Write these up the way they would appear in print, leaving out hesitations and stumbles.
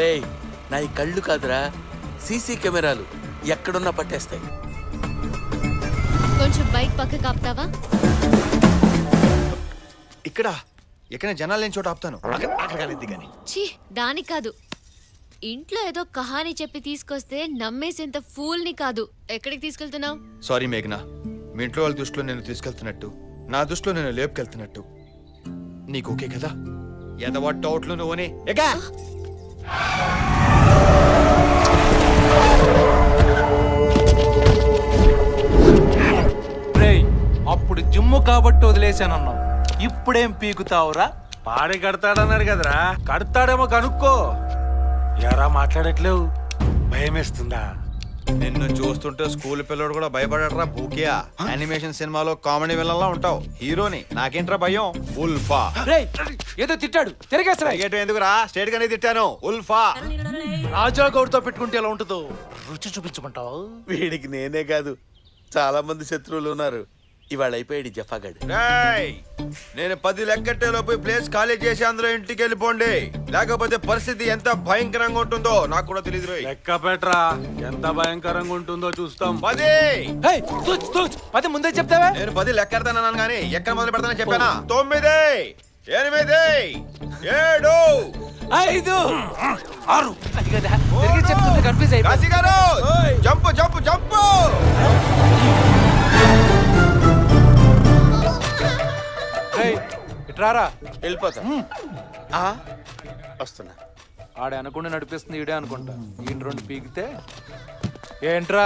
రేయ్ నా ఈ కళ్ళు కాదురా సీసీ కెమెరాలు ఎక్కడున్నా పట్టేస్తాయి. కొంచెం బైక్ పక్కకు ఆపుతావా? ఇక్కడ ఎక్కడ జనాలు లేని చోట ఆపుతాను. అక్కడ కాలేదు కానీ. ఛీ, దానికి కాదు. ఇంట్లో ఏదో కహాని చెప్పి తీసుకొస్తే నమ్మేసేంత ఫూల్ని కాదు. ఎక్కడికి తీసుకెళ్తున్నావు? సారీ మేఘనా, మీ ఇంట్లో వాళ్ళ దృష్టిలో నేను తీసుకెళ్తున్నట్టు, నా దృష్టిలో నేను లేపుకెళ్తున్నట్టు నీకు ఓకే కదా? ఎదవా డౌట్లు నువ్వునే ఎగా. అప్పుడు జిమ్ము కాబట్టి వదిలేశానన్నావు, ఇప్పుడేం పీకుతావురా? పాడి కడతాడన్నారు కదరా, కడతాడేమో కనుక్కో. ఎరా మాట్లాడట్లేవు, భయమేస్తుందా? నిన్ను చూస్తుంటే స్కూల్ పిల్లడు కూడా భయపడరా భూకియా. యానిమేషన్ సినిమాలో కామెడీ విలన్లా ఉంటావు, హీరోని. నాకేంట్రా భయం? ఉల్ఫా. ఏదో తిట్టాడు, తిరిగేసరా. ఎందుకురా స్టేట్ గానే తిట్టాను. ఉల్ఫా. రాజా గౌడ్తో పెట్టుకుంటే ఎలా ఉంటుందో రుచి చూపించమంటావు? వీడికి నేనే కాదు చాలా మంది శత్రువులు ఉన్నారు. ఇవాళ అయిపోయాడు జఫాగాడు. నేను 10 లెక్కట్టే లోపు ప్లేస్ ఖాళీ చేసి అందరూ ఇంటికి వెళ్ళిపోండి, లేకపోతే పరిస్థితి ఎంత భయంకరంగా ఉంటుందో నాకు కూడా తెలియదు. లెక్క పెట్టరా, ఎంత భయంకరంగా ఉంటుందో చూస్తాం. 10 ముందే చెప్తావా? నేను 10 లెక్కెడతానన్నాను కానీ ఎక్కడ మొదలు పెడతానని చెప్పానా? 9, 8, 7, 5, 6 అది కదా తిరిగి చెప్తుంటే కన్ఫ్యూజ్ అయిపోయి. కాశీ గారు జంపు జంపు జంపు. ఇట్రారా, వెళ్ళిపోతా. వస్తున్నా. ఆడే అనుకుంటే నడిపిస్తుంది, ఈడే అనుకుంటా. ఈయన 2 పీకితే ఏంట్రా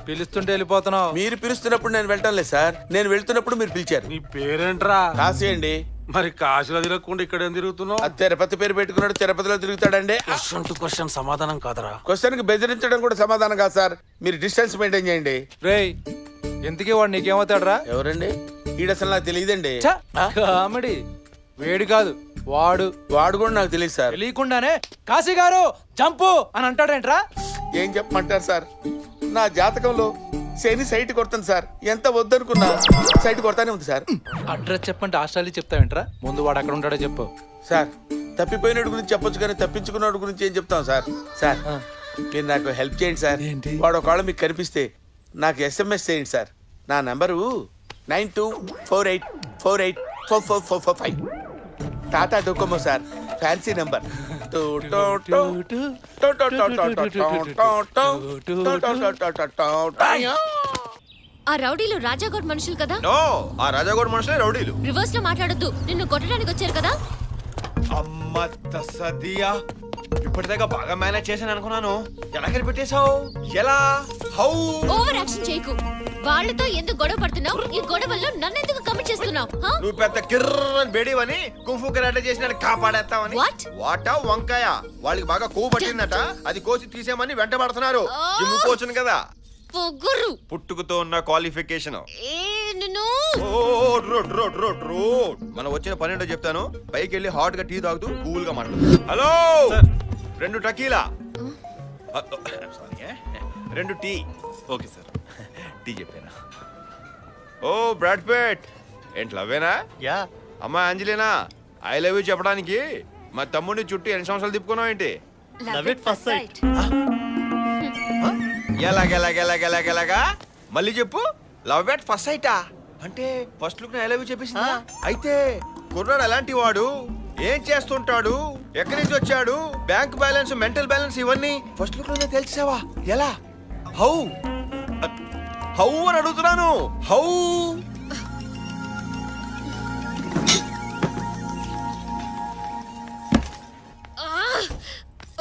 పిలుస్తుంటే వెళ్ళిపోతున్నావు? మీరు పిలుస్తున్నప్పుడు నేను వెళ్ళటం లేదు సార్, నేను వెళ్తున్నప్పుడు మీరు పిలిచారు. నీ పేరేంట్రా? కాశీ అండి. మరి కాశీలో తిరగకుండా ఇక్కడ ఏం తిరుగుతున్నావు? అది తిరుపతి పేరు పెట్టుకున్నాడు, తిరుపతిలో తిరుగుతాడండి. క్వశ్చన్ టు క్వశ్చన్ సమాధానం కాదరా. క్వశ్చన్ కి బెదిరించడం కూడా సమాధానం కాదు సార్. మీరు డిస్టెన్స్ మెయింటైన్ చేయండి. రేయ్, ఎందుకే వాడు నీకేమవుతాడరా? ఎవరండి? ఈడ అసలు నాకు తెలియదండి. కామెడీ. వేడి కాదు వాడు. వాడు కూడా నాకు తెలియదు సార్. తెలియకుండానే కాశీ గారు జంపు అని అంటాడేంట్రా? ఏం చెప్పమంటారు సార్, నా జాతకంలో శని సైట్ కొడుతుంది సార్. ఎంత వద్దనుకున్నా సైట్ కొడతానే ఉంది సార్. అడ్రస్ చెప్పంటే ఆస్ట్రేలియా చెప్తావేంట్రా? ముందు వాడు అక్కడ ఉంటాడో చెప్పు. సార్ తప్పిపోయినోడి గురించి చెప్పొచ్చు కానీ తప్పించుకున్నోడి గురించి ఏం చెప్తాం సార్. సార్ మీరు నాకు హెల్ప్ చేయండి సార్. వాడు ఒకవేళ మీకు కనిపిస్తే నాకు SMS చేయండి సార్. నా number 9248484445. Tata Docomo sir, fancy number. ఆ రౌడీలు రాజాగౌడ్ మనుషులు కదా? నో, ఆ రాజాగౌడ్ మనుషులే రౌడీలు. రివర్స్ లో మాట్లాడొద్దు, నిన్ను కొట్టడానికి వచ్చారు కదా. అమ్మ తస్సదియా, ఇప్పటిదాకా బాగా మేనేజ్ చేశాను అనుకున్నాను. ఎలా కనిపెట్టేశావు? ఎలా? హౌ? ఓవర్ యాక్షన్ చేయకు. వాళ్ళతో ఎందుకు గొడవ పడుతున్నావు? ఈ గొడవల్లో నన్ను ఎందుకు కమిట్ చేస్తున్నావు? నువ్వు పెద్ద కిర్రని బేడీవని కుంఫు కరాటే చేసిన కాపాడేస్తావని. వాట వంకాయ వాళ్ళకి బాగా కొవ్వు పట్టిందట, అది కోసి తీసేమని వెంట పడుతున్నారు. జిమ్ కోచను కదా, పొగురు పుట్టుకతో ఉన్న క్వాలిఫికేషన్. మనం వచ్చిన పనేంటో చెప్తాను. పైకి వెళ్ళి హాట్ గా టీ తాగుతూ కూల్ గా మాట్లాడు. Hello, 2 tequila, 2 tea. Okay sir, tea చెప్పానా? ఓ బ్రాడ్ పిట్, ఏంటి లవ్వేనా? యా. అమ్మా అంజలినా, ఐ లవ్ యూ చెప్పడానికి మా తమ్ముడిని చుట్టూ 8 సంవత్సరాలు తిప్పుకున్నావు ఏంటి? Love it first sight. ఎలాగెలాగెలాగెలాగెలాగా మళ్ళీ చెప్పు. లవ్ ఎట్ ఫస్ట్ సైటా అంటే first look I love you చెప్పేసిందా? అయితే కుర్రాడు ఎలాంటి వాడు, ఏం చేస్తుంటాడు, ఎక్కడి నుంచి వచ్చాడు, బ్యాంక్ బ్యాలెన్స్, మెంటల్ బ్యాలెన్స్ ఇవన్నీ ఫస్ట్ లుక్ లోనే తెలిసావా? ఎలా? హౌ హౌ అని అడుగుతున్నాను. హౌ?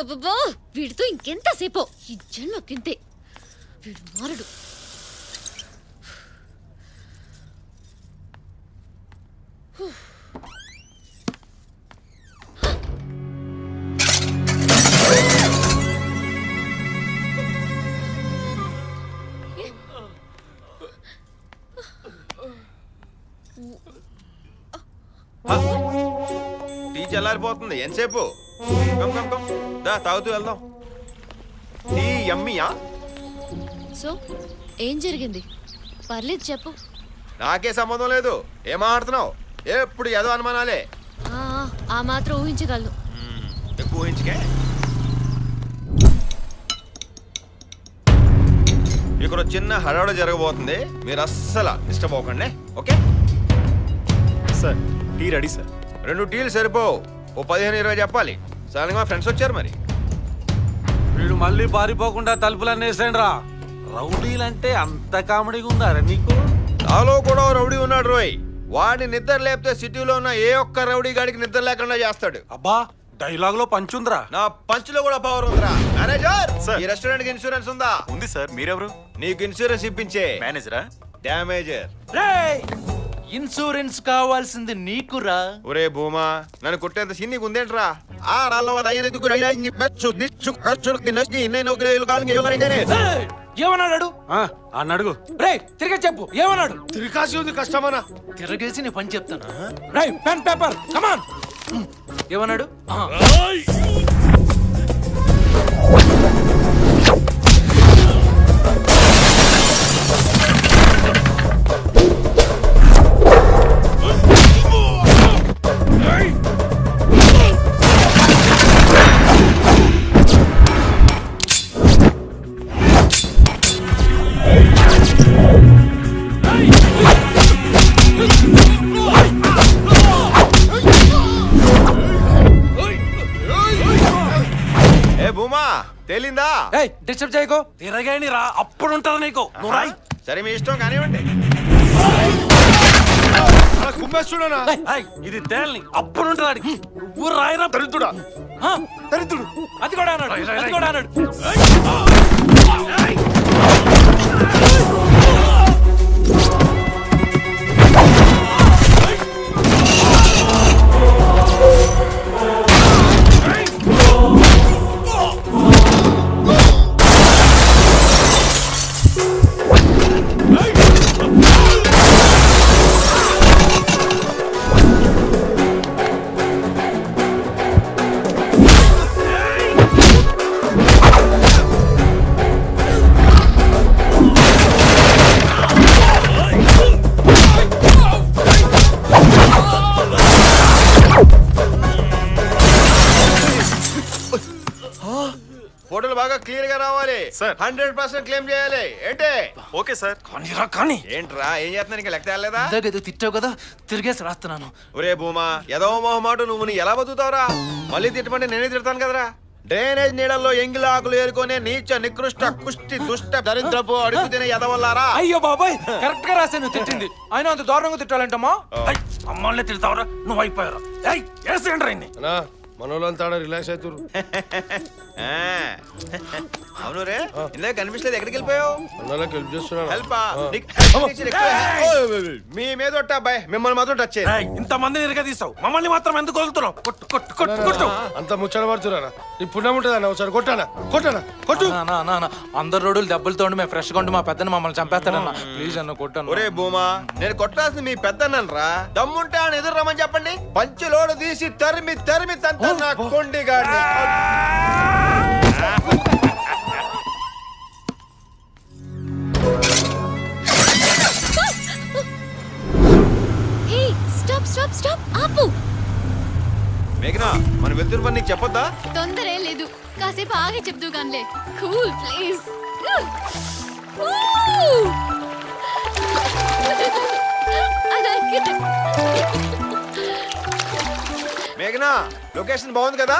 అబ్బబ్బో, వీడితో ఇంకెంతసేపో. ఈ జన్మకింతే, వీడు మారడు. టీ చల్లారిపోతుంది, ఎంతసేపు? కమ్ కమ్ కమ్, దా తాగుతూ వెళ్దాం. టీ యమ్మీయా? సో ఏం జరిగింది? పర్లేదు చెప్పు. నాకే సంబంధం లేదు. ఏం మాట్లాడుతున్నావు? ఎప్పుడు ఏదో అనుమానాలే. ఆ మాత్రం ఊహించగలను. ఎక్కువ ఊహించుకే. ఇక్కడ ఒక చిన్న హడావుడి జరగబోతుంది, మీరు అస్సలు డిస్టర్బ్ అవ్వకండి, okay? Sir tea ready sir. 2 టీలు సరిపోవు, ఓ 15-20 చెప్పాలి. సడన్గా మా ఫ్రెండ్స్ వచ్చారు మరి. వీడు మళ్ళీ పారిపోకుండా తలుపులన్నీ వేసేయండి రా. రౌడీలంటే అంత కామెడీగా ఉందారా నీకు? నాలో కూడా ఓ రౌడీ ఉన్నాడు రోయ్. వాడిని నిద్ర లేపితే సిటీలో ఉన్న ఏ ఒక్క రౌడీ గాడికి నిద్ర లేకుండా చేస్తాడు. అబ్బా డైలాగ్ లో పంచుందిరా. నా పంచులో కూడా పవర్ ఉందిరా. Manager, sir. ఈ రెస్టారెంట్ కి ఇన్సూరెన్స్ ఉందా? ఉంది సార్. మీరెవరు? నీకు ఇన్సూరెన్స్ ఇప్పించే మేనేజరా? డ్యామేజర్. ఇన్సూరెన్స్ కావాల్సింది నీకురా. ఒరే భూమా, నన్ను కొట్టేంత సీన్ నీకు ఉందేంట్రా? ఏమన్నాడు? అన్నడుగు. రేయ్ తిరిగి చెప్పు, ఏమన్నాడు? తిరికాసి ఉంది కష్టమనా? తిరగేసి నీ పని చెప్తాను. రేయ్ పెన్ పేపర్ కమాన్. ఏమన్నాడు? ఏ భూమా, తేలిందా? ఏయ్ డిస్టర్బ్ చేయకో. తిరగేని రా, అప్పుడు ఉంటది నీకు. నువ్వు రాయ్. సరే మీ ఇష్టం కానివ్వండి. కుమ్మేస్తున్నా ఇది తేలని అప్పుడు ఉంటది. నువ్వు రాయరా దరిద్రుడా. దరిద్రుడు అది కూడా అన్నాడు, అది కూడా అన్నాడు. ఫోటోలు బాగా క్లియర్ గా రావాలి. సార్. 100% క్లెయిమ్ చేయాలి. ఏంటి? Okay sir. కానీరా కానీ. ఏంట్రా, ఏం చేస్తున్నా ఇంకా లెక్క తేలేదా? ఇందాకేదో తిట్టావు కదా, తిరిగేసి రాస్తున్నాను. ఒరే భూమా, ఏదో మొహమాట నువ్వు ఎలా బతుకుతావురా? మళ్ళీ తిట్టమంటే నేనే తిడతాను కదరా. డ్రైనేజ్ నీళ్ళల్లో ఎంగిలి ఆకులు ఏరుకునే నీచ నికృష్ట కుష్టి దుష్ట దరిద్రపు అడుగు తినే ఎదవల్లారా. అయ్యో బాబాయ్, కరెక్ట్ గా రాశాను తిట్టింది. ఆయన అంత దారుణంగా తిట్టాలంటమ్మా? అమ్మాళ్ళే తిడతావరా, నువ్వు అయిపోయారా. వేసేయండి రా ఇన్ని. మనోళ్ళంతా రిలాక్స్ అవుతారు. అవును రే, ఇందాక కనిపించలేదు, ఎక్కడికి వెళ్ళిపోయావు? అన్నోళ్ళకి హెల్ప్ చేస్తున్నాను. హెల్ప్ మీ మీద ఒట్టు అబ్బాయి, మిమ్మల్ని మాత్రం టచ్ చేయండి. ఇంత మందిని ఇరగదీస్తావు, మమ్మల్ని మాత్రం ఎందుకు వదులుతున్నావు? కొట్టు కొట్టు కొట్టు కొట్టు. అంత ముచ్చట పడుతున్నారా? నీ పుణ్యం ఉంటుందన్న, ఒకసారి కొట్టానా కొట్టానా కొట్టు. అందరు రోడ్లు దెబ్బలతో ఉండి మేము ఫ్రెష్ గా ఉండి మా పెద్దని మమ్మల్ని చంపేస్తాడన్న. ప్లీజ్ అన్న కొట్టాను. ఒరే భూమా, నేను కొట్టాల్సింది మీ పెద్దన్నను రా. దమ్ముంటే ఆయన ఎదురు రమ్మని చెప్పండి. పంచులోడు తీసి తరిమి తరిమి తంత నా కొండిగాడిని. హే స్టాప్ స్టాప్ స్టాప్, ఆపు. మేఘనా, మనం వెళ్తున్న పని నీకు చెప్పొద్దా? తొందరే లేదు, కాసేపు ఆగే చెప్తూ కానిలే. Cool please. మేఘనా, లొకేషన్ బాగుంది కదా?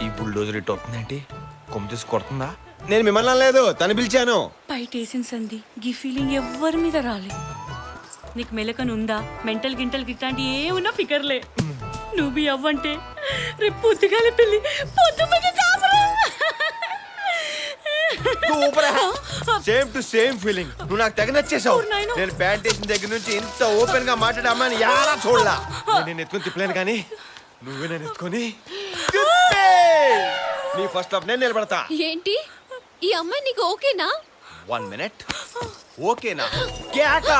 ఈ బుల్డోజర్ ఇట్ అవుతుందేంటి? కొమ్మ తీసి కొడుతుందా? నేను మిమ్మల్ని లేదు, తను పిలిచాను. బయటేసిన సంధి గీ ఫీలింగ్ ఎవ్వరి మీద రాలే. నీకు మెలకనుందా? మెంటల్ గింటల్ గిట్లాంటి ఏ ఉన్నా ఫికర్లే. నువ్వు అవ్వంటే రేపు పొద్దుగాల పెళ్ళి, పొద్దుమని సేమ్ టు సేమ్ ఫీలింగ్. నువ్వు నాకు తెగ నచ్చేసావు. ఓ నాయనో. నేను ప్యాంట్ వేసిన దగ్గర నుంచి ఇంత ఓపెన్ గా మాట్లాడే అమ్మాయిని యారా చూడలా. నేను ఎత్తుకొని తిప్పలేను కానీ నువ్వే నేను ఎత్తుకొని నీ ఫస్ట్ లవ్ నేను నిలబడతా. ఏంటి, ఈ అమ్మాయి నీకు ఓకేనా? 1 minute. ఓకేనా? క్యాకా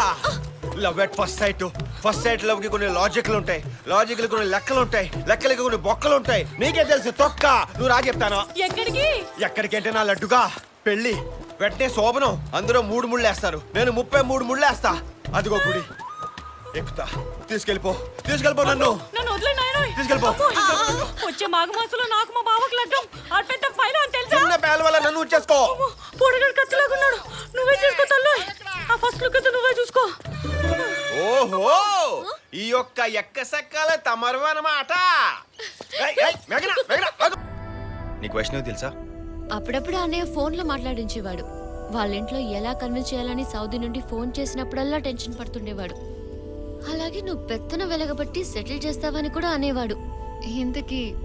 love at first sight. First sight love కి కొన్ని లాజిక్లు ఉంటాయి, లాజిక్లు కొన్ని లెక్కలు ఉంటాయి, లెక్కలకి కొన్ని బొక్కలు ఉంటాయి. నీకే తెలుసు తొక్క. నువ్వు రా చెప్తాను. ఎక్కడికి? ఎక్కడికంటే నా లడ్డుగా పెళ్లి వెంటనే శోభనం. అందులో 3 ముళ్ళు వేస్తారు, నేను 33 ముళ్ళు వేస్తా. అదిగో గుడి. ఎక్కుతా తీసుకెళ్ళిపో నన్ను నన్ను వదిలే నాయనోయ్. తీసుకెళ్ళిపో. అమ్మో, వచ్చే మాఘమాసంలో నాకు మా బావకు లగ్గం. ఆ పెద్ద ఫైల్ అని తెలుసా? చిన్న పేల వల్ల నన్ను ఉంచేసుకో. పొడగడు కత్తిలాగున్నాడు. నువ్వే చూసుకో తల్లి. ఆ ఫస్ట్ లుక్ అయితే నువ్వే చూసుకో. ఓహో ఈ యొక్క ఎక్కసెక్కల తమరు అన్నమాట. నీకు వైష్ణవి తెలుసా? అప్పుడప్పుడు అన్నయ్య ఫోన్లో మాట్లాడించేవాడు. వాళ్ళ ఇంట్లో ఎలా కన్విన్స్ చేయాలని సౌదీ నుండి ఫోన్ చేసినప్పుడల్లా టెన్షన్ పడుతుండేవాడు. అలాగే నువ్వు పెత్తన వెలగబట్టి సెటిల్ చేస్తావని కూడా అనేవాడు. ఇంతకీ